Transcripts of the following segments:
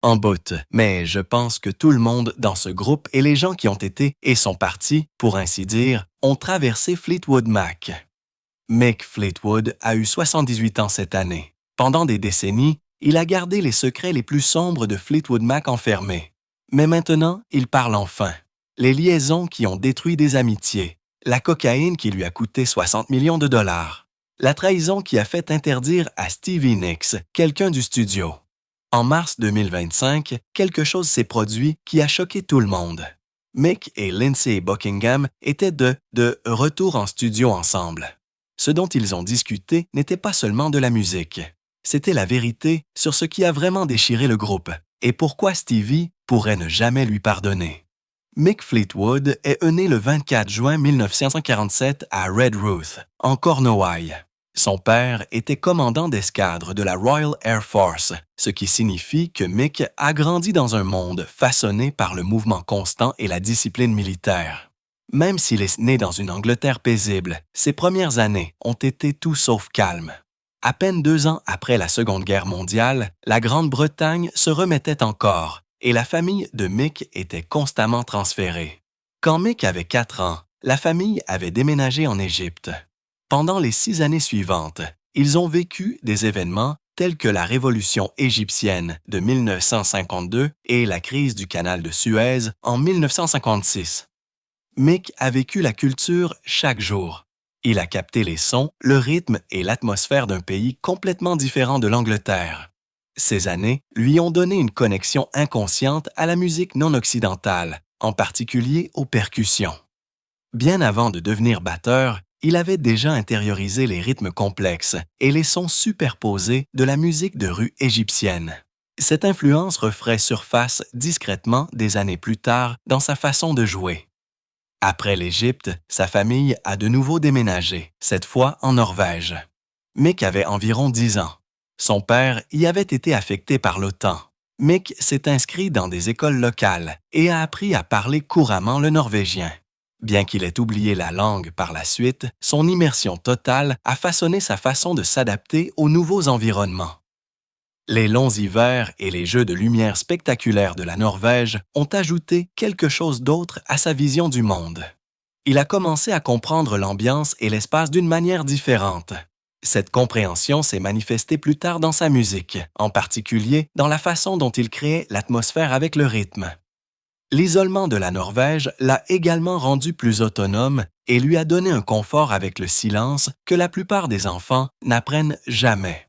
en bout. Mais je pense que tout le monde dans ce groupe et les gens qui ont été et sont partis, pour ainsi dire, ont traversé Fleetwood Mac. Mick Fleetwood a eu 78 ans cette année. Pendant des décennies, il a gardé les secrets les plus sombres de Fleetwood Mac enfermés. Mais maintenant, il parle enfin. Les liaisons qui ont détruit des amitiés, la cocaïne qui lui a coûté 60 millions de dollars, la trahison qui a fait interdire à Stevie Nicks, quelqu'un du studio. En mars 2025, quelque chose s'est produit qui a choqué tout le monde. Mick et Lindsey Buckingham étaient de retour en studio ensemble. Ce dont ils ont discuté n'était pas seulement de la musique. C'était la vérité sur ce qui a vraiment déchiré le groupe et pourquoi Stevie pourrait ne jamais lui pardonner. Mick Fleetwood est né le 24 juin 1947 à Redruth, en Cornouailles. Son père était commandant d'escadre de la Royal Air Force, ce qui signifie que Mick a grandi dans un monde façonné par le mouvement constant et la discipline militaire. Même s'il est né dans une Angleterre paisible, ses premières années ont été tout sauf calmes. À peine 2 ans après la Seconde Guerre mondiale, la Grande-Bretagne se remettait encore et la famille de Mick était constamment transférée. Quand Mick avait 4 ans, la famille avait déménagé en Égypte. Pendant les 6 années suivantes, ils ont vécu des événements tels que la Révolution égyptienne de 1952 et la crise du canal de Suez en 1956. Mick a vécu la culture chaque jour. Il a capté les sons, le rythme et l'atmosphère d'un pays complètement différent de l'Angleterre. Ces années lui ont donné une connexion inconsciente à la musique non occidentale, en particulier aux percussions. Bien avant de devenir batteur, il avait déjà intériorisé les rythmes complexes et les sons superposés de la musique de rue égyptienne. Cette influence referait surface discrètement des années plus tard dans sa façon de jouer. Après l'Égypte, sa famille a de nouveau déménagé, cette fois en Norvège. Mick avait environ 10 ans. Son père y avait été affecté par l'OTAN. Mick s'est inscrit dans des écoles locales et a appris à parler couramment le norvégien. Bien qu'il ait oublié la langue par la suite, son immersion totale a façonné sa façon de s'adapter aux nouveaux environnements. Les longs hivers et les jeux de lumière spectaculaires de la Norvège ont ajouté quelque chose d'autre à sa vision du monde. Il a commencé à comprendre l'ambiance et l'espace d'une manière différente. Cette compréhension s'est manifestée plus tard dans sa musique, en particulier dans la façon dont il créait l'atmosphère avec le rythme. L'isolement de la Norvège l'a également rendu plus autonome et lui a donné un confort avec le silence que la plupart des enfants n'apprennent jamais.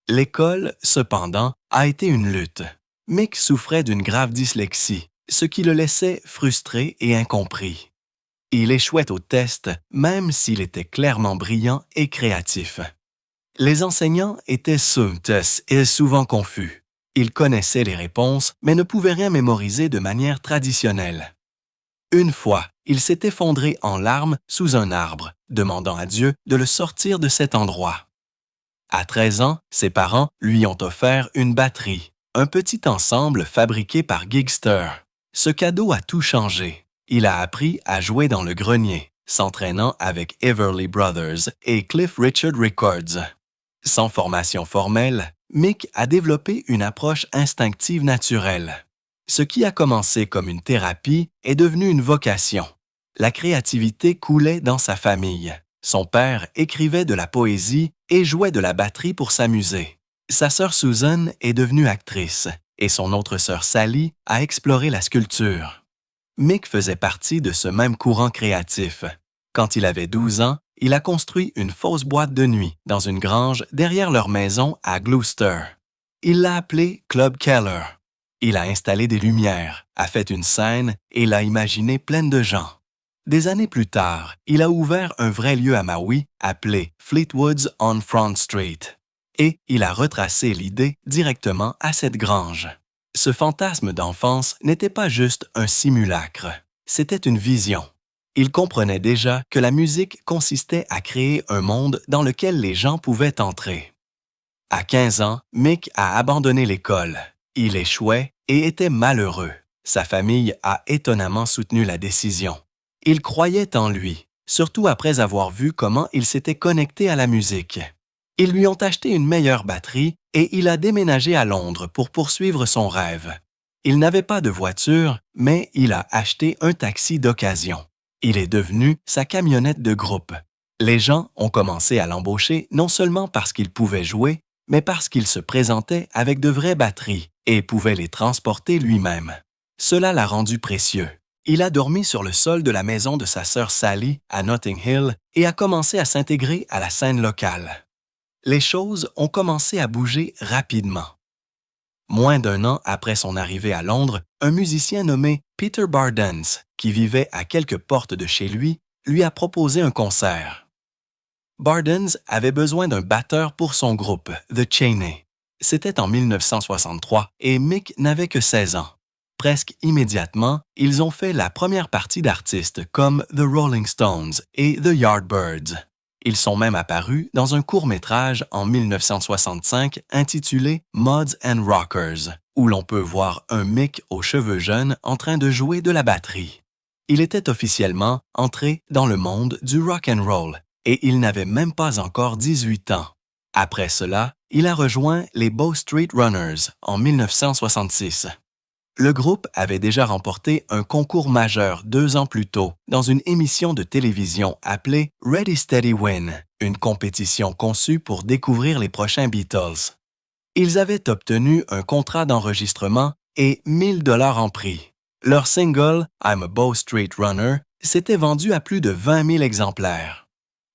L'école, cependant, a été une lutte. Mick souffrait d'une grave dyslexie, ce qui le laissait frustré et incompris. Il échouait aux tests, même s'il était clairement brillant et créatif. Les enseignants étaient somptueux et souvent confus. Ils connaissaient les réponses, mais ne pouvaient rien mémoriser de manière traditionnelle. Une fois, il s'est effondré en larmes sous un arbre, demandant à Dieu de le sortir de cet endroit. À 13 ans, ses parents lui ont offert une batterie, un petit ensemble fabriqué par Gigster. Ce cadeau a tout changé. Il a appris à jouer dans le grenier, s'entraînant avec Everly Brothers et Cliff Richard Records. Sans formation formelle, Mick a développé une approche instinctive naturelle. Ce qui a commencé comme une thérapie est devenu une vocation. La créativité coulait dans sa famille. Son père écrivait de la poésie et jouait de la batterie pour s'amuser. Sa sœur Susan est devenue actrice et son autre sœur Sally a exploré la sculpture. Mick faisait partie de ce même courant créatif. Quand il avait 12 ans, il a construit une fausse boîte de nuit dans une grange derrière leur maison à Gloucester. Il l'a appelée Club Keller. Il a installé des lumières, a fait une scène et l'a imaginée pleine de gens. Des années plus tard, il a ouvert un vrai lieu à Maui appelé Fleetwood's on Front Street. Et il a retracé l'idée directement à cette grange. Ce fantasme d'enfance n'était pas juste un simulacre, c'était une vision. Il comprenait déjà que la musique consistait à créer un monde dans lequel les gens pouvaient entrer. À 15 ans, Mick a abandonné l'école. Il échouait et était malheureux. Sa famille a étonnamment soutenu la décision. Il croyait en lui, surtout après avoir vu comment il s'était connecté à la musique. Ils lui ont acheté une meilleure batterie et il a déménagé à Londres pour poursuivre son rêve. Il n'avait pas de voiture, mais il a acheté un taxi d'occasion. Il est devenu sa camionnette de groupe. Les gens ont commencé à l'embaucher non seulement parce qu'il pouvait jouer, mais parce qu'il se présentait avec de vraies batteries et pouvait les transporter lui-même. Cela l'a rendu précieux. Il a dormi sur le sol de la maison de sa sœur Sally à Notting Hill et a commencé à s'intégrer à la scène locale. Les choses ont commencé à bouger rapidement. Moins d'un an après son arrivée à Londres, un musicien nommé Peter Bardens, qui vivait à quelques portes de chez lui a proposé un concert. Bardens avait besoin d'un batteur pour son groupe, The Cheney. C'était en 1963 et Mick n'avait que 16 ans. Presque immédiatement, ils ont fait la première partie d'artistes comme The Rolling Stones et The Yardbirds. Ils sont même apparus dans un court-métrage en 1965 intitulé Mods and Rockers, où l'on peut voir un Mick aux cheveux jaunes en train de jouer de la batterie. Il était officiellement entré dans le monde du rock and roll et il n'avait même pas encore 18 ans. Après cela, il a rejoint les Bow Street Runners en 1966. Le groupe avait déjà remporté un concours majeur 2 ans plus tôt dans une émission de télévision appelée Ready Steady Win, une compétition conçue pour découvrir les prochains Beatles. Ils avaient obtenu un contrat d'enregistrement et 1 000 $ en prix. Leur single I'm a Bow Street Runner s'était vendu à plus de 20 000 exemplaires.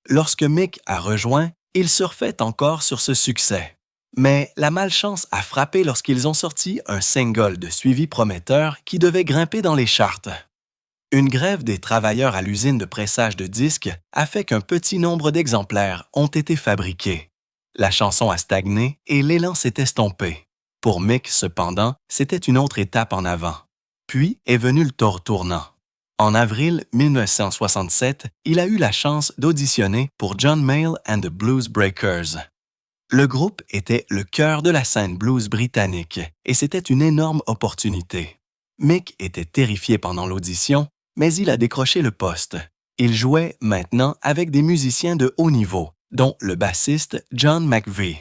Lorsque Mick a rejoint, il surfait encore sur ce succès. Mais la malchance a frappé lorsqu'ils ont sorti un single de suivi prometteur qui devait grimper dans les charts. Une grève des travailleurs à l'usine de pressage de disques a fait qu'un petit nombre d'exemplaires ont été fabriqués. La chanson a stagné et l'élan s'est estompé. Pour Mick, cependant, c'était une autre étape en avant. Puis est venu le tort tournant. En avril 1967, il a eu la chance d'auditionner pour John Mayall and the Blues Breakers. Le groupe était le cœur de la scène blues britannique et c'était une énorme opportunité. Mick était terrifié pendant l'audition, mais il a décroché le poste. Il jouait maintenant avec des musiciens de haut niveau, dont le bassiste John McVie.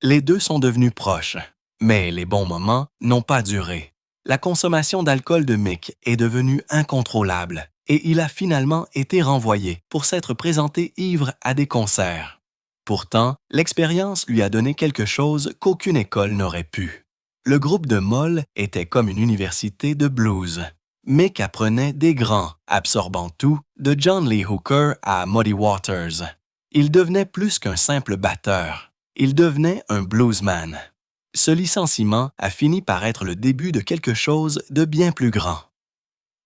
Les deux sont devenus proches, mais les bons moments n'ont pas duré. La consommation d'alcool de Mick est devenue incontrôlable et il a finalement été renvoyé pour s'être présenté ivre à des concerts. Pourtant, l'expérience lui a donné quelque chose qu'aucune école n'aurait pu. Le groupe de Moll était comme une université de blues. Mick apprenait des grands, absorbant tout, de John Lee Hooker à Muddy Waters. Il devenait plus qu'un simple batteur. Il devenait un bluesman. Ce licenciement a fini par être le début de quelque chose de bien plus grand.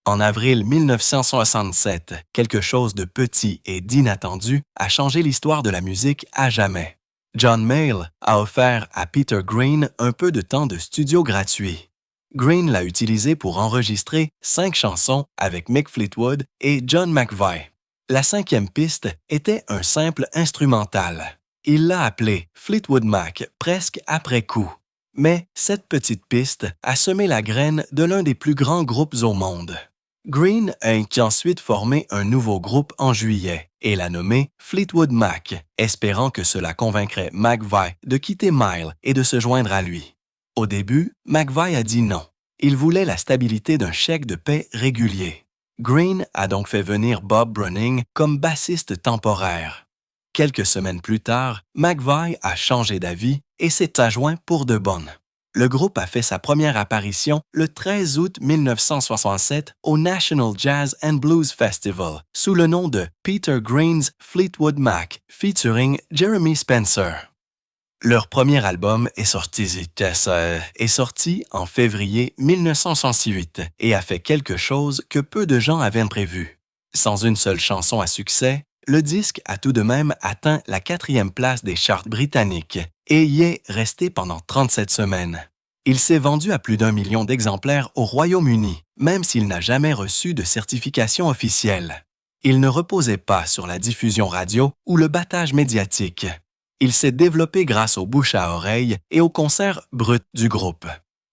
En avril 1967, quelque chose de petit et d'inattendu a changé l'histoire de la musique à jamais. John Mayall a offert à Peter Green un peu de temps de studio gratuit. Green l'a utilisé pour enregistrer 5 chansons avec Mick Fleetwood et John McVie. La 5e piste était un simple instrumental. Il l'a appelé Fleetwood Mac presque après coup. Mais cette petite piste a semé la graine de l'un des plus grands groupes au monde. Green a ensuite formé un nouveau groupe en juillet et l'a nommé Fleetwood Mac, espérant que cela convaincrait McVie de quitter Mayall et de se joindre à lui. Au début, McVie a dit non. Il voulait la stabilité d'un chèque de paie régulier. Green a donc fait venir Bob Browning comme bassiste temporaire. Quelques semaines plus tard, McVie a changé d'avis et s'est adjoint pour de bonne. Le groupe a fait sa première apparition le 13 août 1967 au National Jazz and Blues Festival sous le nom de Peter Green's Fleetwood Mac featuring Jeremy Spencer. Leur premier album est sorti en février 1968 et a fait quelque chose que peu de gens avaient prévu. Sans une seule chanson à succès, le disque a tout de même atteint la 4e place des charts britanniques et y est resté pendant 37 semaines. Il s'est vendu à plus d'1 million d'exemplaires au Royaume-Uni, même s'il n'a jamais reçu de certification officielle. Il ne reposait pas sur la diffusion radio ou le battage médiatique. Il s'est développé grâce aux bouche à oreille et aux concerts bruts du groupe.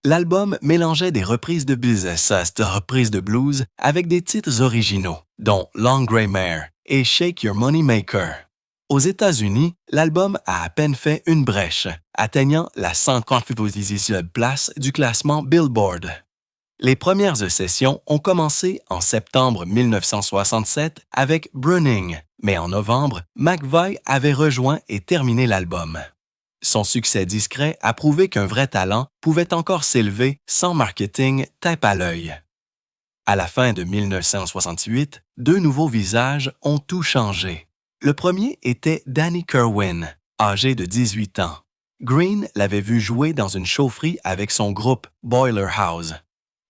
L'album mélangeait des reprises de blues avec des titres originaux, dont Long Grey Mare et Shake Your Money Maker. Aux États-Unis, l'album a à peine fait une brèche, atteignant la 140e place du classement Billboard. Les premières sessions ont commencé en septembre 1967 avec Browning, mais en novembre, McVie avait rejoint et terminé l'album. Son succès discret a prouvé qu'un vrai talent pouvait encore s'élever sans marketing tape à l'œil. À la fin de 1968, deux nouveaux visages ont tout changé. Le premier était Danny Kirwan, âgé de 18 ans. Green l'avait vu jouer dans une chaufferie avec son groupe Boiler House.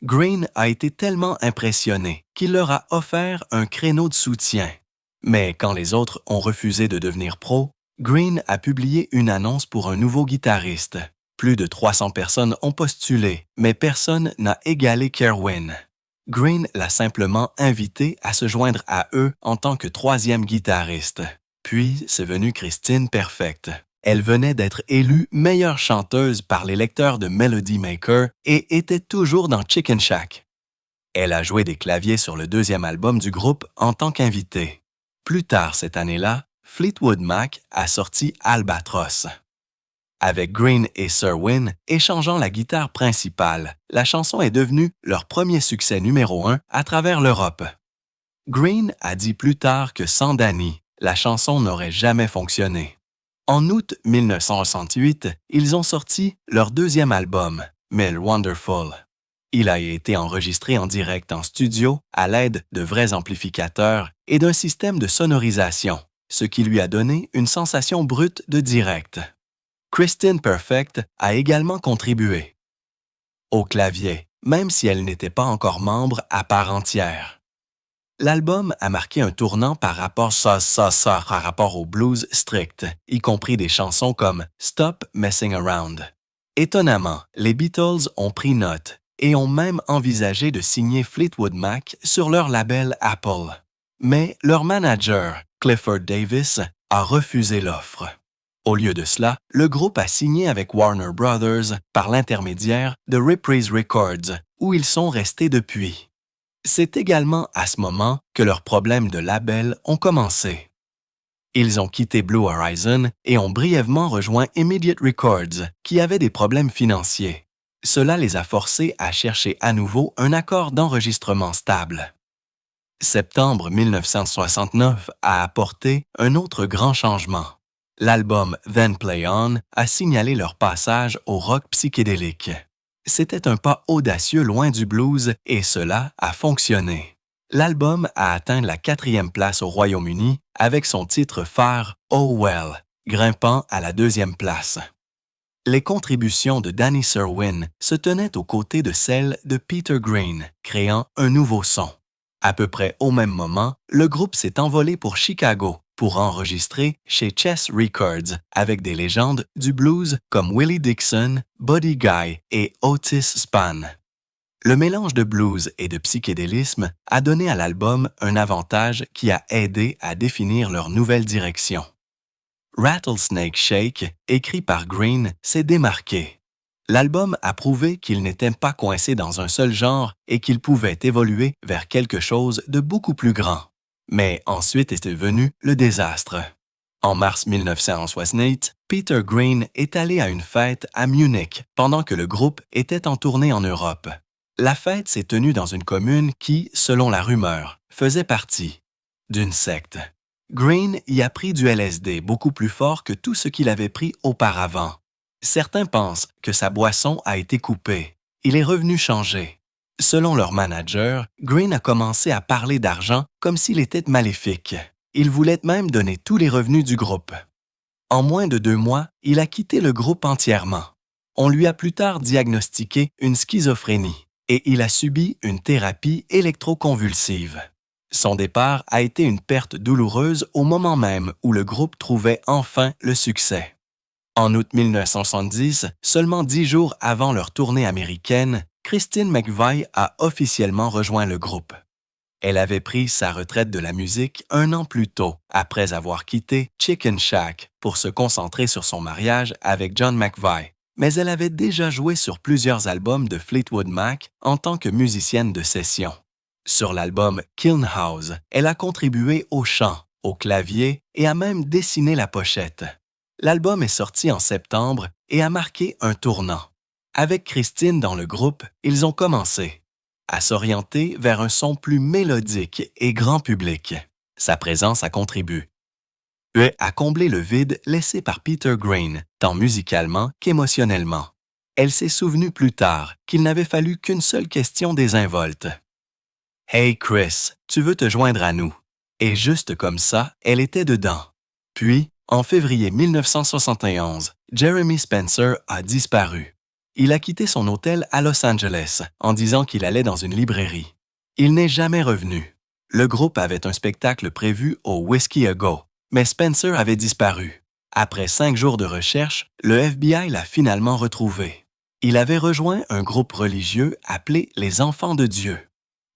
Green a été tellement impressionné qu'il leur a offert un créneau de soutien. Mais quand les autres ont refusé de devenir pro, Green a publié une annonce pour un nouveau guitariste. Plus de 300 personnes ont postulé, mais personne n'a égalé Kirwan. Green l'a simplement invité à se joindre à eux en tant que troisième guitariste. Puis, c'est venu Christine Perfect. Elle venait d'être élue meilleure chanteuse par les lecteurs de Melody Maker et était toujours dans Chicken Shack. Elle a joué des claviers sur le deuxième album du groupe en tant qu'invitée. Plus tard cette année-là, Fleetwood Mac a sorti Albatross. Avec Green et Serwin échangeant la guitare principale, la chanson est devenue leur premier succès numéro 1 à travers l'Europe. Green a dit plus tard que sans Danny, la chanson n'aurait jamais fonctionné. En août 1968, ils ont sorti leur deuxième album, Mill Wonderful. Il a été enregistré en direct en studio à l'aide de vrais amplificateurs et d'un système de sonorisation, ce qui lui a donné une sensation brute de direct. Christine Perfect a également contribué. Au clavier, même si elle n'était pas encore membre à part entière. L'album a marqué un tournant par rapport au blues strict, y compris des chansons comme Stop Messing Around. Étonnamment, les Beatles ont pris note et ont même envisagé de signer Fleetwood Mac sur leur label Apple. Mais leur manager, Clifford Davis, a refusé l'offre. Au lieu de cela, le groupe a signé avec Warner Brothers par l'intermédiaire de Reprise Records, où ils sont restés depuis. C'est également à ce moment que leurs problèmes de label ont commencé. Ils ont quitté Blue Horizon et ont brièvement rejoint Immediate Records, qui avait des problèmes financiers. Cela les a forcés à chercher à nouveau un accord d'enregistrement stable. Septembre 1969 a apporté un autre grand changement. L'album Then Play On a signalé leur passage au rock psychédélique. C'était un pas audacieux loin du blues et cela a fonctionné. L'album a atteint la 4e place au Royaume-Uni avec son titre phare Oh Well, grimpant à la 2e place. Les contributions de Danny Serwin se tenaient aux côtés de celles de Peter Green, créant un nouveau son. À peu près au même moment, le groupe s'est envolé pour Chicago pour enregistrer chez Chess Records avec des légendes du blues comme Willie Dixon, Buddy Guy et Otis Spann. Le mélange de blues et de psychédélisme a donné à l'album un avantage qui a aidé à définir leur nouvelle direction. Rattlesnake Shake, écrit par Green, s'est démarqué. L'album a prouvé qu'il n'était pas coincé dans un seul genre et qu'il pouvait évoluer vers quelque chose de beaucoup plus grand. Mais ensuite était venu le désastre. En mars 1968, Peter Green est allé à une fête à Munich pendant que le groupe était en tournée en Europe. La fête s'est tenue dans une commune qui, selon la rumeur, faisait partie d'une secte. Green y a pris du LSD beaucoup plus fort que tout ce qu'il avait pris auparavant. Certains pensent que sa boisson a été coupée. Il est revenu changer. Selon leur manager, Green a commencé à parler d'argent comme s'il était maléfique. Il voulait même donner tous les revenus du groupe. En moins de 2 mois, il a quitté le groupe entièrement. On lui a plus tard diagnostiqué une schizophrénie et il a subi une thérapie électroconvulsive. Son départ a été une perte douloureuse au moment même où le groupe trouvait enfin le succès. En août 1970, seulement 10 jours avant leur tournée américaine, Christine McVie a officiellement rejoint le groupe. Elle avait pris sa retraite de la musique 1 an plus tôt, après avoir quitté Chicken Shack pour se concentrer sur son mariage avec John McVie, mais elle avait déjà joué sur plusieurs albums de Fleetwood Mac en tant que musicienne de session. Sur l'album Kiln House, elle a contribué au chant, au clavier et a même dessiné la pochette. L'album est sorti en septembre et a marqué un tournant. Avec Christine dans le groupe, ils ont commencé à s'orienter vers un son plus mélodique et grand public. Sa présence a contribué à combler le vide laissé par Peter Green, tant musicalement qu'émotionnellement. Elle s'est souvenue plus tard qu'il n'avait fallu qu'une seule question désinvolte. « Hey Chris, tu veux te joindre à nous? » Et juste comme ça, elle était dedans. Puis, en février 1971, Jeremy Spencer a disparu. Il a quitté son hôtel à Los Angeles en disant qu'il allait dans une librairie. Il n'est jamais revenu. Le groupe avait un spectacle prévu au Whiskey A Go, mais Spencer avait disparu. Après 5 jours de recherche, le FBI l'a finalement retrouvé. Il avait rejoint un groupe religieux appelé les Enfants de Dieu.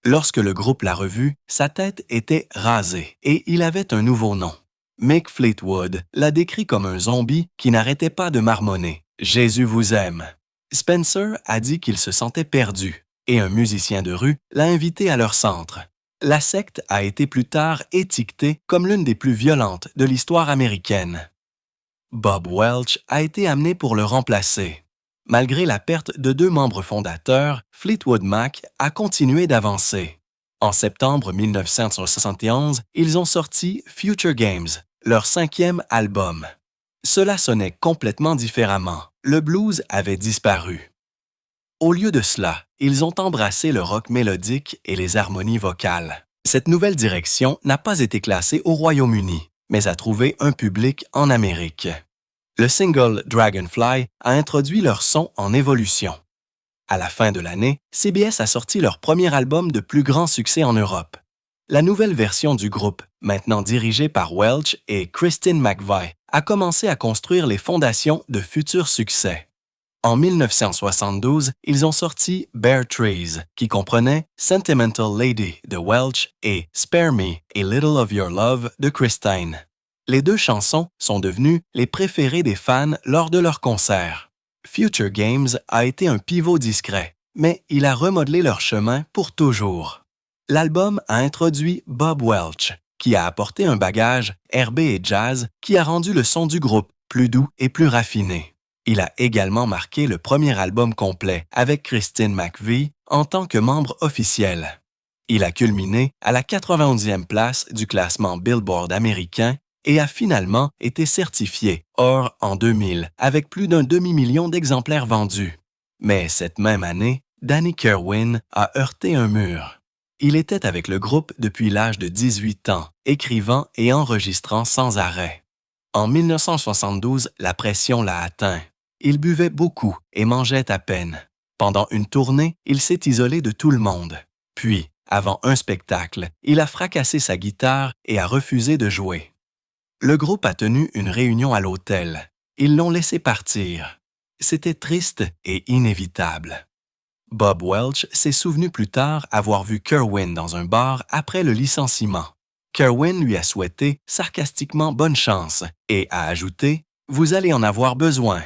Lorsque le groupe l'a revu, sa tête était rasée et il avait un nouveau nom. Mick Fleetwood l'a décrit comme un zombie qui n'arrêtait pas de marmonner « Jésus vous aime ». Spencer a dit qu'il se sentait perdu et un musicien de rue l'a invité à leur centre. La secte a été plus tard étiquetée comme l'une des plus violentes de l'histoire américaine. Bob Welch a été amené pour le remplacer. Malgré la perte de 2 membres fondateurs, Fleetwood Mac a continué d'avancer. En septembre 1971, ils ont sorti Future Games, leur 5e album. Cela sonnait complètement différemment. Le blues avait disparu. Au lieu de cela, ils ont embrassé le rock mélodique et les harmonies vocales. Cette nouvelle direction n'a pas été classée au Royaume-Uni, mais a trouvé un public en Amérique. Le single Dragonfly a introduit leur son en évolution. À la fin de l'année, CBS a sorti leur premier album de plus grand succès en Europe. La nouvelle version du groupe, maintenant dirigée par Welch et Christine McVie, a commencé à construire les fondations de futurs succès. En 1972, ils ont sorti Bare Trees, qui comprenait Sentimental Lady de Welch et Spare Me, A Little of Your Love de Christine. Les 2 chansons sont devenues les préférées des fans lors de leurs concerts. Future Games a été un pivot discret, mais il a remodelé leur chemin pour toujours. L'album a introduit Bob Welch, qui a apporté un bagage R&B et jazz qui a rendu le son du groupe plus doux et plus raffiné. Il a également marqué le premier album complet avec Christine McVie en tant que membre officiel. Il a culminé à la 91e place du classement Billboard américain et a finalement été certifié or en 2000 avec plus d'un demi-million d'exemplaires vendus. Mais cette même année, Danny Kirwan a heurté un mur. Il était avec le groupe depuis l'âge de 18 ans, écrivant et enregistrant sans arrêt. En 1972, la pression l'a atteint. Il buvait beaucoup et mangeait à peine. Pendant une tournée, il s'est isolé de tout le monde. Puis, avant un spectacle, il a fracassé sa guitare et a refusé de jouer. Le groupe a tenu une réunion à l'hôtel. Ils l'ont laissé partir. C'était triste et inévitable. Bob Welch s'est souvenu plus tard avoir vu Kirwan dans un bar après le licenciement. Kirwan lui a souhaité sarcastiquement bonne chance et a ajouté « Vous allez en avoir besoin ».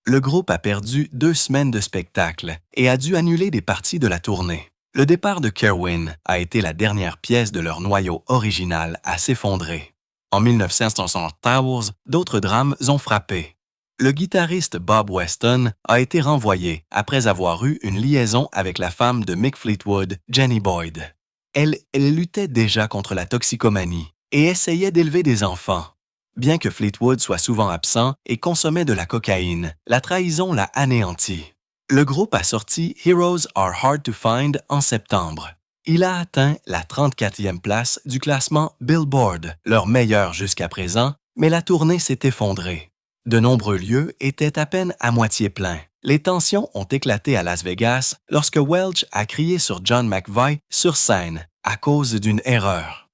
Le groupe a perdu 2 semaines de spectacle et a dû annuler des parties de la tournée. Le départ de Kirwan a été la dernière pièce de leur noyau original à s'effondrer. En 1974, d'autres drames ont frappé. Le guitariste Bob Weston a été renvoyé après avoir eu une liaison avec la femme de Mick Fleetwood, Jenny Boyd. Elle luttait déjà contre la toxicomanie et essayait d'élever des enfants. Bien que Fleetwood soit souvent absent et consommait de la cocaïne, la trahison l'a anéanti. Le groupe a sorti Heroes Are Hard to Find en septembre. Il a atteint la 34e place du classement Billboard, leur meilleur jusqu'à présent, mais la tournée s'est effondrée. De nombreux lieux étaient à peine à moitié pleins. Les tensions ont éclaté à Las Vegas lorsque Welch a crié sur John McVie sur scène à cause d'une erreur.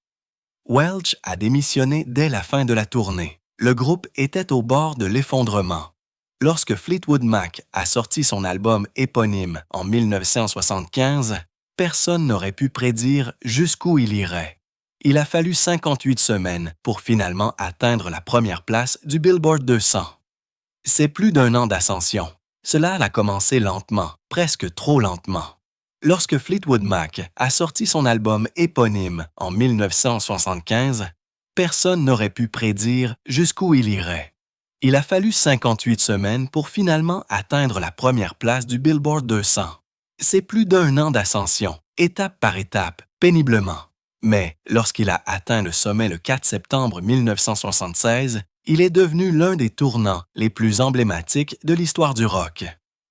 Welch a démissionné dès la fin de la tournée. Le groupe était au bord de l'effondrement. Lorsque Fleetwood Mac a sorti son album éponyme en 1975, personne n'aurait pu prédire jusqu'où il irait. Il a fallu 58 semaines pour finalement atteindre la première place du Billboard 200. C'est plus d'1 an d'ascension. Cela a commencé lentement, presque trop lentement. Lorsque Fleetwood Mac a sorti son album éponyme en 1975, personne n'aurait pu prédire jusqu'où il irait. Il a fallu 58 semaines pour finalement atteindre la première place du Billboard 200. C'est plus d'1 an d'ascension, étape par étape, péniblement. Mais lorsqu'il a atteint le sommet le 4 septembre 1976, il est devenu l'un des tournants les plus emblématiques de l'histoire du rock.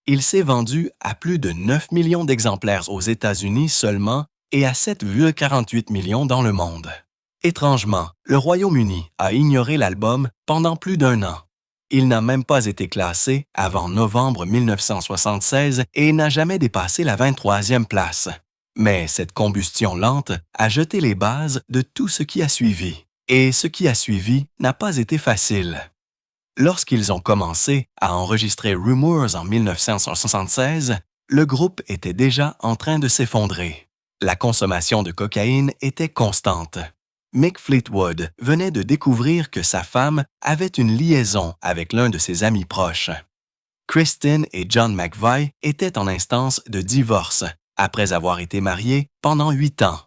Il s'est vendu à plus de 9 millions d'exemplaires aux États-Unis seulement et à 7,48 millions dans le monde. Étrangement, le Royaume-Uni a ignoré l'album pendant plus d'1 an. Il n'a même pas été classé avant novembre 1976 et n'a jamais dépassé la 23e place. Mais cette combustion lente a jeté les bases de tout ce qui a suivi. Et ce qui a suivi n'a pas été facile. Lorsqu'ils ont commencé à enregistrer Rumours en 1976, le groupe était déjà en train de s'effondrer. La consommation de cocaïne était constante. Mick Fleetwood venait de découvrir que sa femme avait une liaison avec l'un de ses amis proches. Kristen et John McVie étaient en instance de divorce après avoir été mariés pendant 8 ans.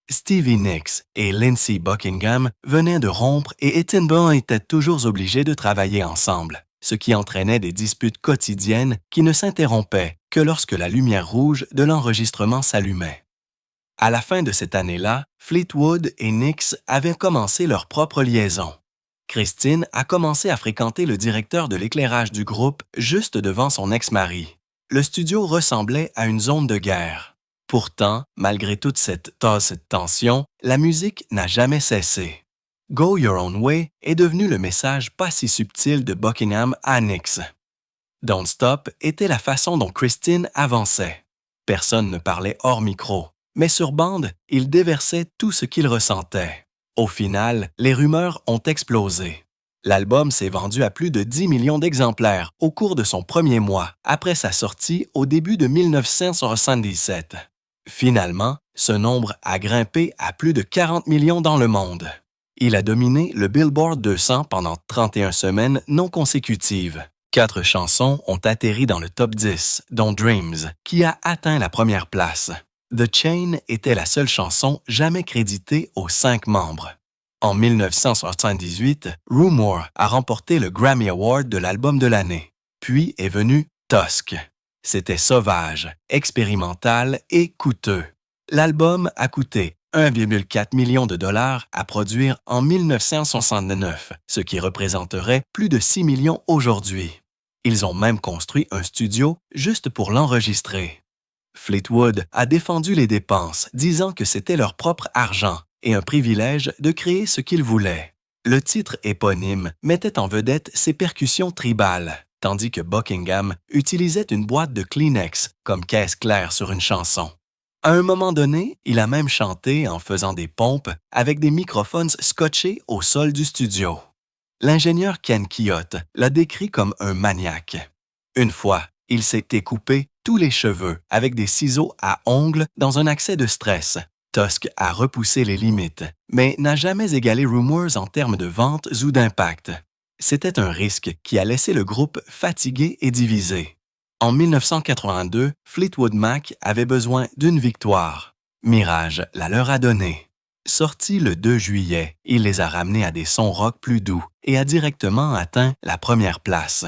Stevie Nicks et Lindsey Buckingham venaient de rompre et Étienne était toujours obligé de travailler ensemble, ce qui entraînait des disputes quotidiennes qui ne s'interrompaient que lorsque la lumière rouge de l'enregistrement s'allumait. À la fin de cette année-là, Fleetwood et Nicks avaient commencé leur propre liaison. Christine a commencé à fréquenter le directeur de l'éclairage du groupe juste devant son ex-mari. Le studio ressemblait à une zone de guerre. Pourtant, malgré toute cette tension, la musique n'a jamais cessé. Go Your Own Way est devenu le message pas si subtil de Buckingham à Nicks. Don't Stop était la façon dont Christine avançait. Personne ne parlait hors micro. Mais sur bande, il déversait tout ce qu'il ressentait. Au final, les rumeurs ont explosé. L'album s'est vendu à plus de 10 millions d'exemplaires au cours de son premier mois, après sa sortie au début de 1977. Finalement, ce nombre a grimpé à plus de 40 millions dans le monde. Il a dominé le Billboard 200 pendant 31 semaines non consécutives. 4 chansons ont atterri dans le top 10, dont Dreams, qui a atteint la première place. The Chain était la seule chanson jamais créditée aux 5 membres. En 1978, Rumour a remporté le Grammy Award de l'album de l'année. Puis est venu Tusk. C'était sauvage, expérimental et coûteux. L'album a coûté 1,4 million de dollars à produire en 1969, ce qui représenterait plus de 6 millions aujourd'hui. Ils ont même construit un studio juste pour l'enregistrer. Fleetwood a défendu les dépenses, disant que c'était leur propre argent et un privilège de créer ce qu'ils voulaient. Le titre éponyme mettait en vedette ses percussions tribales, tandis que Buckingham utilisait une boîte de Kleenex comme caisse claire sur une chanson. À un moment donné, il a même chanté en faisant des pompes avec des microphones scotchés au sol du studio. L'ingénieur Ken Kiotte l'a décrit comme un maniaque. Une fois, il s'était coupé tous les cheveux avec des ciseaux à ongles dans un accès de stress. Tusk a repoussé les limites, mais n'a jamais égalé Rumours en termes de ventes ou d'impact. C'était un risque qui a laissé le groupe fatigué et divisé. En 1982, Fleetwood Mac avait besoin d'une victoire. Mirage la leur a donnée. Sorti le 2 juillet, il les a ramenés à des sons rock plus doux et a directement atteint la première place.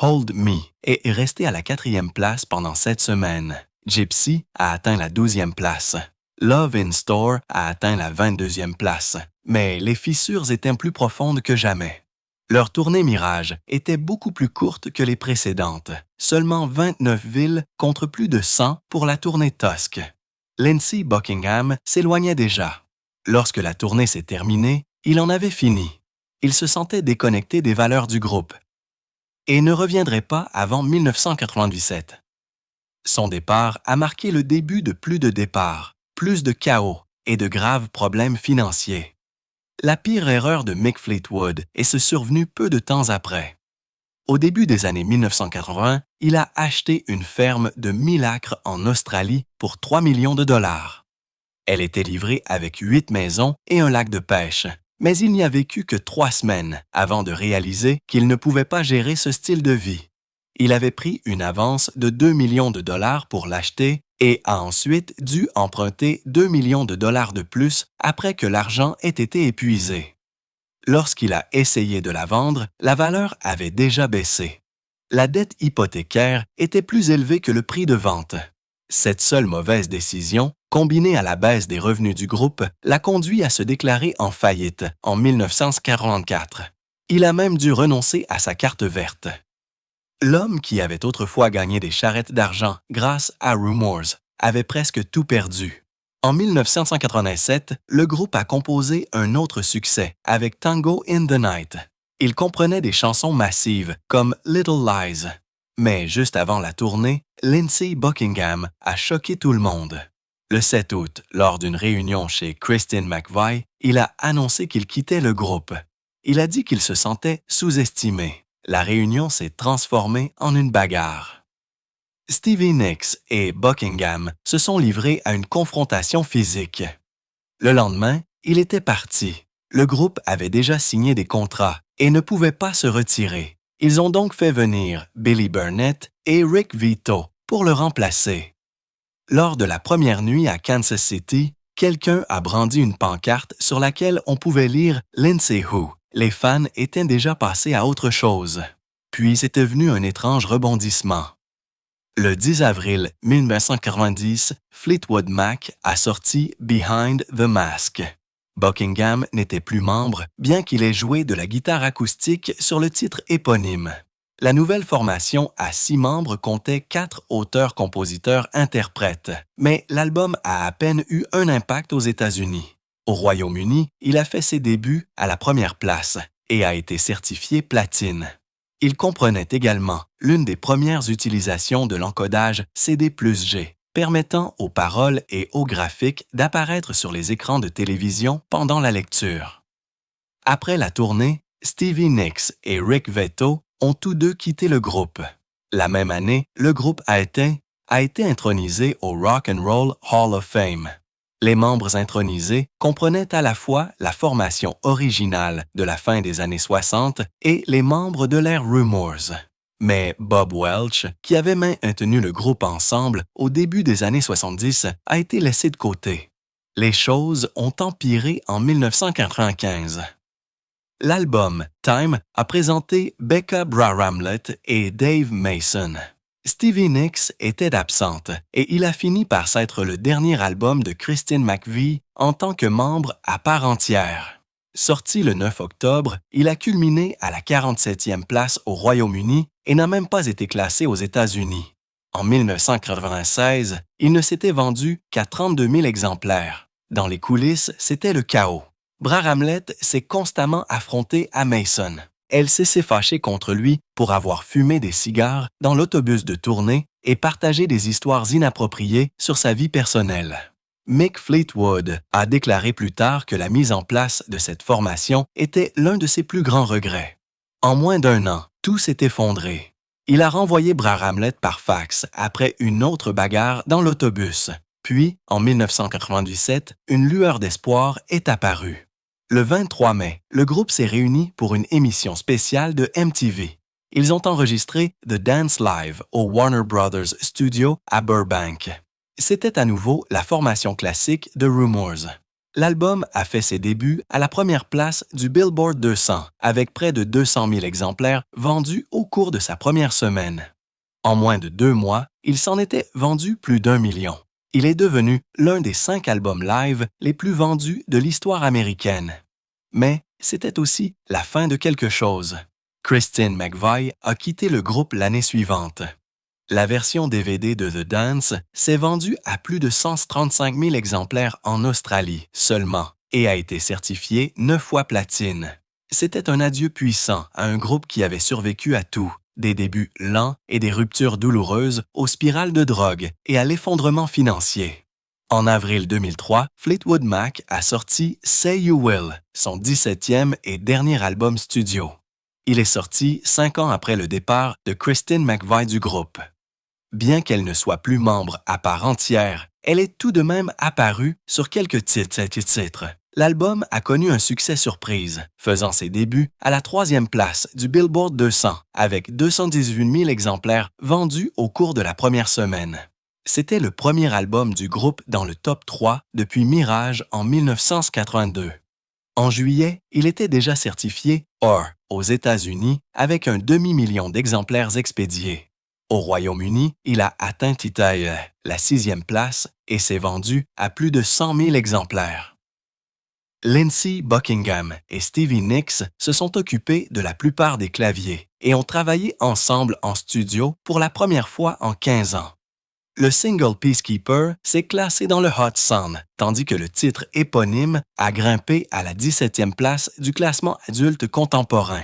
Hold Me est resté à la 4e place pendant 7 semaines. Gypsy a atteint la 12e place. Love in Store a atteint la 22e place. Mais les fissures étaient plus profondes que jamais. Leur tournée Mirage était beaucoup plus courte que les précédentes. Seulement 29 villes contre plus de 100 pour la tournée Tusk. Lindsey Buckingham s'éloignait déjà. Lorsque la tournée s'est terminée, il en avait fini. Il se sentait déconnecté des valeurs du groupe et ne reviendrait pas avant 1997. Son départ a marqué le début de plus de départs, plus de chaos et de graves problèmes financiers. La pire erreur de Mick Fleetwood est survenue peu de temps après. Au début des années 1980, il a acheté une ferme de 1000 acres en Australie pour 3 millions de dollars. Elle était livrée avec 8 maisons et un lac de pêche. Mais il n'y a vécu que 3 semaines avant de réaliser qu'il ne pouvait pas gérer ce style de vie. Il avait pris une avance de 2 millions de dollars pour l'acheter et a ensuite dû emprunter 2 millions de dollars de plus après que l'argent ait été épuisé. Lorsqu'il a essayé de la vendre, la valeur avait déjà baissé. La dette hypothécaire était plus élevée que le prix de vente. Cette seule mauvaise décision, combinée à la baisse des revenus du groupe, l'a conduit à se déclarer en faillite en 1944. Il a même dû renoncer à sa carte verte. L'homme qui avait autrefois gagné des charrettes d'argent grâce à Rumors avait presque tout perdu. En 1987, le groupe a composé un autre succès avec Tango in the Night. Il comprenait des chansons massives comme Little Lies. Mais juste avant la tournée, Lindsey Buckingham a choqué tout le monde. Le 7 août, lors d'une réunion chez Christine McVie, il a annoncé qu'il quittait le groupe. Il a dit qu'il se sentait sous-estimé. La réunion s'est transformée en une bagarre. Stevie Nicks et Buckingham se sont livrés à une confrontation physique. Le lendemain, il était parti. Le groupe avait déjà signé des contrats et ne pouvait pas se retirer. Ils ont donc fait venir Billy Burnett et Rick Vito pour le remplacer. Lors de la première nuit à Kansas City, quelqu'un a brandi une pancarte sur laquelle on pouvait lire « Lindsey Who ». Les fans étaient déjà passés à autre chose. Puis c'était venu un étrange rebondissement. Le 10 avril 1990, Fleetwood Mac a sorti « Behind the Mask ». Buckingham n'était plus membre, bien qu'il ait joué de la guitare acoustique sur le titre éponyme. La nouvelle formation à 6 membres comptait 4 auteurs-compositeurs-interprètes, mais l'album a à peine eu un impact aux États-Unis. Au Royaume-Uni, il a fait ses débuts à la première place et a été certifié platine. Il comprenait également l'une des premières utilisations de l'encodage CD+G, permettant aux paroles et aux graphiques d'apparaître sur les écrans de télévision pendant la lecture. Après la tournée, Stevie Nicks et Rick Vito ont tous deux quitté le groupe. La même année, le groupe a été intronisé au Rock and Roll Hall of Fame. Les membres intronisés comprenaient à la fois la formation originale de la fin des années 60 et les membres de l'ère Rumors. Mais Bob Welch, qui avait maintenu le groupe ensemble au début des années 70, a été laissé de côté. Les choses ont empiré en 1995. L'album Time a présenté Becca Bramlett et Dave Mason. Stevie Nicks était absente et il a fini par s'être le dernier album de Christine McVie en tant que membre à part entière. Sorti le 9 octobre, il a culminé à la 47e place au Royaume-Uni et n'a même pas été classé aux États-Unis. En 1996, il ne s'était vendu qu'à 32 000 exemplaires. Dans les coulisses, c'était le chaos. Bramlett s'est constamment affronté à Mason. Elle s'est fâchée contre lui pour avoir fumé des cigares dans l'autobus de tournée et partagé des histoires inappropriées sur sa vie personnelle. Mick Fleetwood a déclaré plus tard que la mise en place de cette formation était l'un de ses plus grands regrets. En moins d'1 an, tout s'est effondré. Il a renvoyé Bramlett par fax après une autre bagarre dans l'autobus. Puis, en 1997, une lueur d'espoir est apparue. Le 23 mai, le groupe s'est réuni pour une émission spéciale de MTV. Ils ont enregistré The Dance Live au Warner Brothers Studio à Burbank. C'était à nouveau la formation classique de Rumors. L'album a fait ses débuts à la première place du Billboard 200 avec près de 200 000 exemplaires vendus au cours de sa première semaine. En moins de 2 mois, il s'en était vendu plus d'1 million. Il est devenu l'un des 5 albums live les plus vendus de l'histoire américaine. Mais c'était aussi la fin de quelque chose. Christine McVie a quitté le groupe l'année suivante. La version DVD de The Dance s'est vendue à plus de 135 000 exemplaires en Australie seulement et a été certifiée 9 fois platine. C'était un adieu puissant à un groupe qui avait survécu à tout, des débuts lents et des ruptures douloureuses aux spirales de drogue et à l'effondrement financier. En avril 2003, Fleetwood Mac a sorti Say You Will, son 17e et dernier album studio. Il est sorti 5 ans après le départ de Christine McVie du groupe. Bien qu'elle ne soit plus membre à part entière, elle est tout de même apparue sur quelques titres. L'album a connu un succès surprise, faisant ses débuts à la 3e place du Billboard 200 avec 218 000 exemplaires vendus au cours de la première semaine. C'était le premier album du groupe dans le top 3 depuis Mirage en 1982. En juillet, il était déjà certifié OR aux États-Unis avec un demi-million d'exemplaires expédiés. Au Royaume-Uni, il a atteint la 6e place et s'est vendu à plus de 100 000 exemplaires. Lindsey Buckingham et Stevie Nicks se sont occupés de la plupart des claviers et ont travaillé ensemble en studio pour la première fois en 15 ans. Le single Peacekeeper s'est classé dans le Hot 100, tandis que le titre éponyme a grimpé à la 17e place du classement adulte contemporain.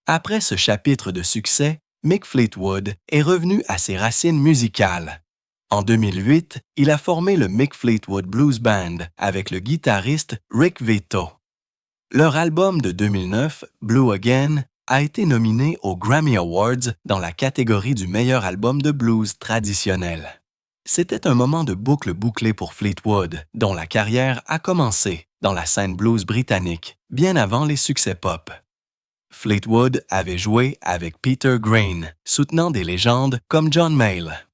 Après ce chapitre de succès, Mick Fleetwood est revenu à ses racines musicales. En 2008, il a formé le Mick Fleetwood Blues Band avec le guitariste Rick Vito. Leur album de 2009, Blue Again, a été nominé aux Grammy Awards dans la catégorie du meilleur album de blues traditionnel. C'était un moment de boucle bouclée pour Fleetwood, dont la carrière a commencé dans la scène blues britannique, bien avant les succès pop. Fleetwood avait joué avec Peter Green, soutenant des légendes comme John Mayall.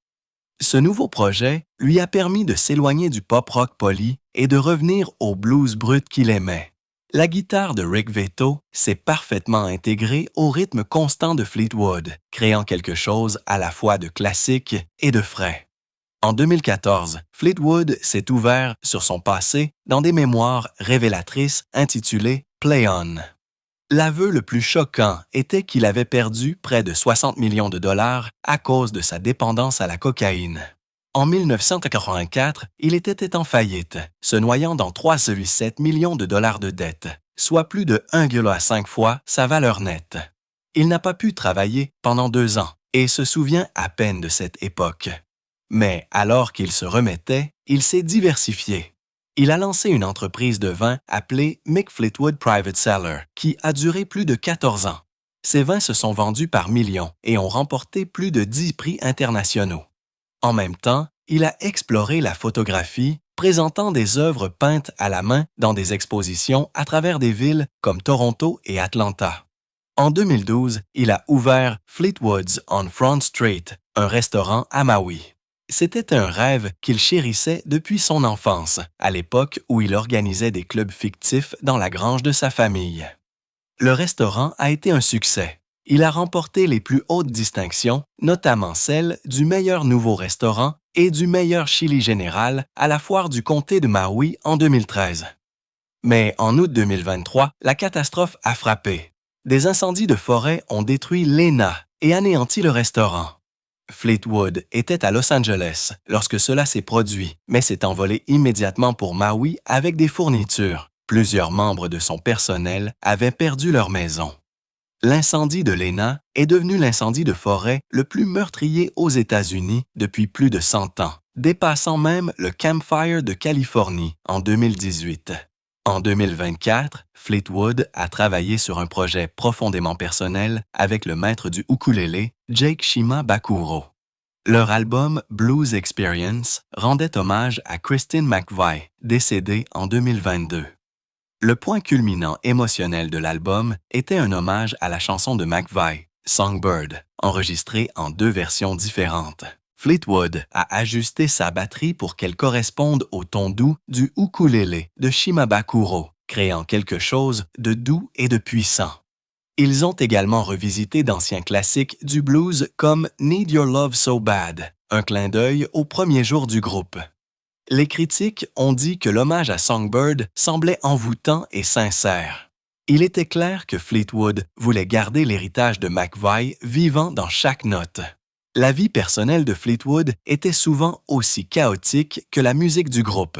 Ce nouveau projet lui a permis de s'éloigner du pop-rock poli et de revenir au blues brut qu'il aimait. La guitare de Rick Vito s'est parfaitement intégrée au rythme constant de Fleetwood, créant quelque chose à la fois de classique et de frais. En 2014, Fleetwood s'est ouvert sur son passé dans des mémoires révélatrices intitulées Play On. L'aveu le plus choquant était qu'il avait perdu près de 60 millions de dollars à cause de sa dépendance à la cocaïne. En 1984, il était en faillite, se noyant dans 3,7 millions de dollars de dettes, soit plus de 1,5 fois sa valeur nette. Il n'a pas pu travailler pendant 2 ans et se souvient à peine de cette époque. Mais alors qu'il se remettait, il s'est diversifié. Il a lancé une entreprise de vin appelée Mick Fleetwood Private Cellar, qui a duré plus de 14 ans. Ses vins se sont vendus par millions et ont remporté plus de 10 prix internationaux. En même temps, il a exploré la photographie, présentant des œuvres peintes à la main dans des expositions à travers des villes comme Toronto et Atlanta. En 2012, il a ouvert Fleetwood's on Front Street, un restaurant à Maui. C'était un rêve qu'il chérissait depuis son enfance, à l'époque où il organisait des clubs fictifs dans la grange de sa famille. Le restaurant a été un succès. Il a remporté les plus hautes distinctions, notamment celle du meilleur nouveau restaurant et du meilleur chili général à la foire du comté de Maui en 2013. Mais en août 2023, la catastrophe a frappé. Des incendies de forêt ont détruit l'ENA et anéanti le restaurant. Fleetwood était à Los Angeles lorsque cela s'est produit, mais s'est envolé immédiatement pour Maui avec des fournitures. Plusieurs membres de son personnel avaient perdu leur maison. L'incendie de l'ENA est devenu l'incendie de forêt le plus meurtrier aux États-Unis depuis plus de 100 ans, dépassant même le Camp Fire de Californie en 2018. En 2024, Fleetwood a travaillé sur un projet profondément personnel avec le maître du ukulélé, Jake Shimabukuro. Leur album Blues Experience rendait hommage à Christine McVie, décédée en 2022. Le point culminant émotionnel de l'album était un hommage à la chanson de McVie, Songbird, enregistrée en 2 versions différentes. Fleetwood a ajusté sa batterie pour qu'elle corresponde au ton doux du ukulélé de Shimabukuro, créant quelque chose de doux et de puissant. Ils ont également revisité d'anciens classiques du blues comme Need Your Love So Bad, un clin d'œil aux premiers jours du groupe. Les critiques ont dit que l'hommage à Songbird semblait envoûtant et sincère. Il était clair que Fleetwood voulait garder l'héritage de McVie vivant dans chaque note. La vie personnelle de Fleetwood était souvent aussi chaotique que la musique du groupe.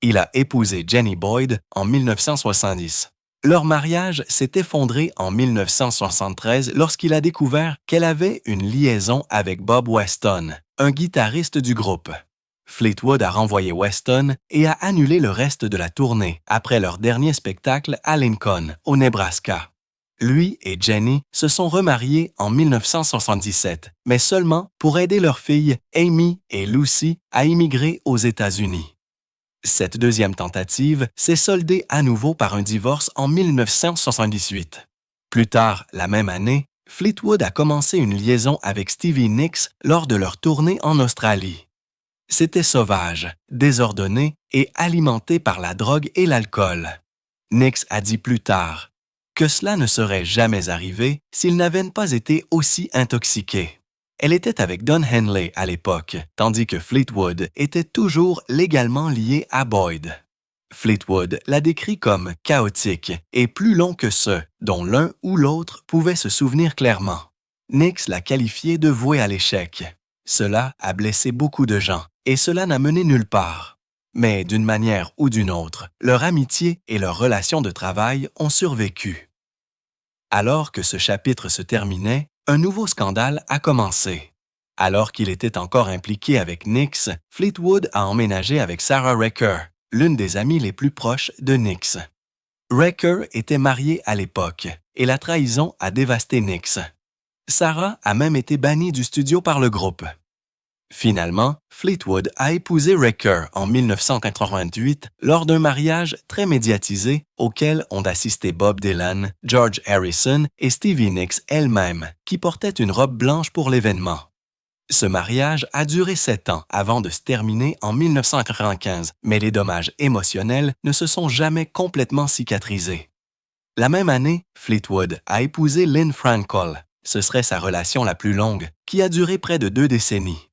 Il a épousé Jenny Boyd en 1970. Leur mariage s'est effondré en 1973 lorsqu'il a découvert qu'elle avait une liaison avec Bob Weston, un guitariste du groupe. Fleetwood a renvoyé Weston et a annulé le reste de la tournée après leur dernier spectacle à Lincoln, au Nebraska. Lui et Jenny se sont remariés en 1977, mais seulement pour aider leurs filles Amy et Lucy à immigrer aux États-Unis. Cette deuxième tentative s'est soldée à nouveau par un divorce en 1978. Plus tard, la même année, Fleetwood a commencé une liaison avec Stevie Nicks lors de leur tournée en Australie. C'était sauvage, désordonné et alimenté par la drogue et l'alcool. Nicks a dit plus tard que cela ne serait jamais arrivé s'il n'avait pas été aussi intoxiqué. Elle était avec Don Henley à l'époque, tandis que Fleetwood était toujours légalement lié à Boyd. Fleetwood l'a décrit comme chaotique et plus long que ceux dont l'un ou l'autre pouvait se souvenir clairement. Nicks l'a qualifié de voué à l'échec. Cela a blessé beaucoup de gens et cela n'a mené nulle part. Mais d'une manière ou d'une autre, leur amitié et leur relation de travail ont survécu. Alors que ce chapitre se terminait, un nouveau scandale a commencé. Alors qu'il était encore impliqué avec Nicks, Fleetwood a emménagé avec Sarah Wrecker, l'une des amies les plus proches de Nicks. Wrecker était mariée à l'époque et la trahison a dévasté Nicks. Sarah a même été bannie du studio par le groupe. Finalement, Fleetwood a épousé Wrecker en 1988 lors d'un mariage très médiatisé auquel ont assisté Bob Dylan, George Harrison et Stevie Nicks elle-même, qui portait une robe blanche pour l'événement. Ce mariage a duré 7 ans avant de se terminer en 1995, mais les dommages émotionnels ne se sont jamais complètement cicatrisés. La même année, Fleetwood a épousé Lynn Frankel. Ce serait sa relation la plus longue, qui a duré près de 2 décennies.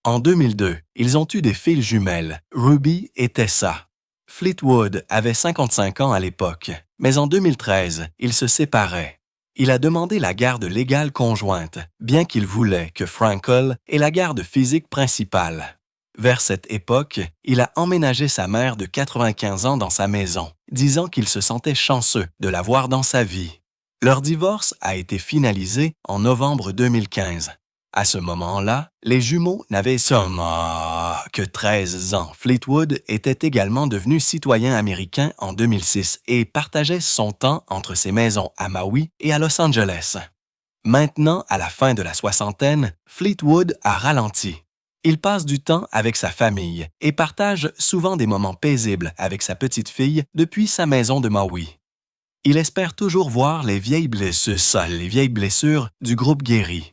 En 2002, ils ont eu des filles jumelles, Ruby et Tessa. Fleetwood avait 55 ans à l'époque, mais en 2013, ils se séparaient. Il a demandé la garde légale conjointe, bien qu'il voulait que Frankel ait la garde physique principale. Vers cette époque, il a emménagé sa mère de 95 ans dans sa maison, disant qu'il se sentait chanceux de la voir dans sa vie. Leur divorce a été finalisé en novembre 2015. À ce moment-là, les jumeaux n'avaient seulement que 13 ans. Fleetwood était également devenu citoyen américain en 2006 et partageait son temps entre ses maisons à Maui et à Los Angeles. Maintenant, à la fin de la soixantaine, Fleetwood a ralenti. Il passe du temps avec sa famille et partage souvent des moments paisibles avec sa petite fille depuis sa maison de Maui. Il espère toujours voir les vieilles blessures du groupe guéries.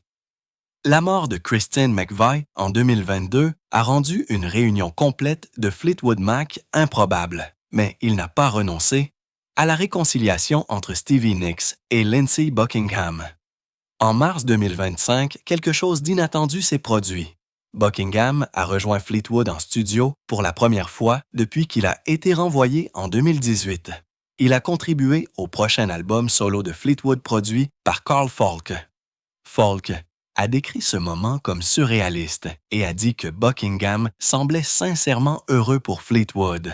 La mort de Christine McVie en 2022 a rendu une réunion complète de Fleetwood Mac improbable, mais il n'a pas renoncé à la réconciliation entre Stevie Nicks et Lindsey Buckingham. En mars 2025, quelque chose d'inattendu s'est produit. Buckingham a rejoint Fleetwood en studio pour la première fois depuis qu'il a été renvoyé en 2018. Il a contribué au prochain album solo de Fleetwood produit par Carl Falk. Falk a décrit ce moment comme surréaliste et a dit que Buckingham semblait sincèrement heureux pour Fleetwood.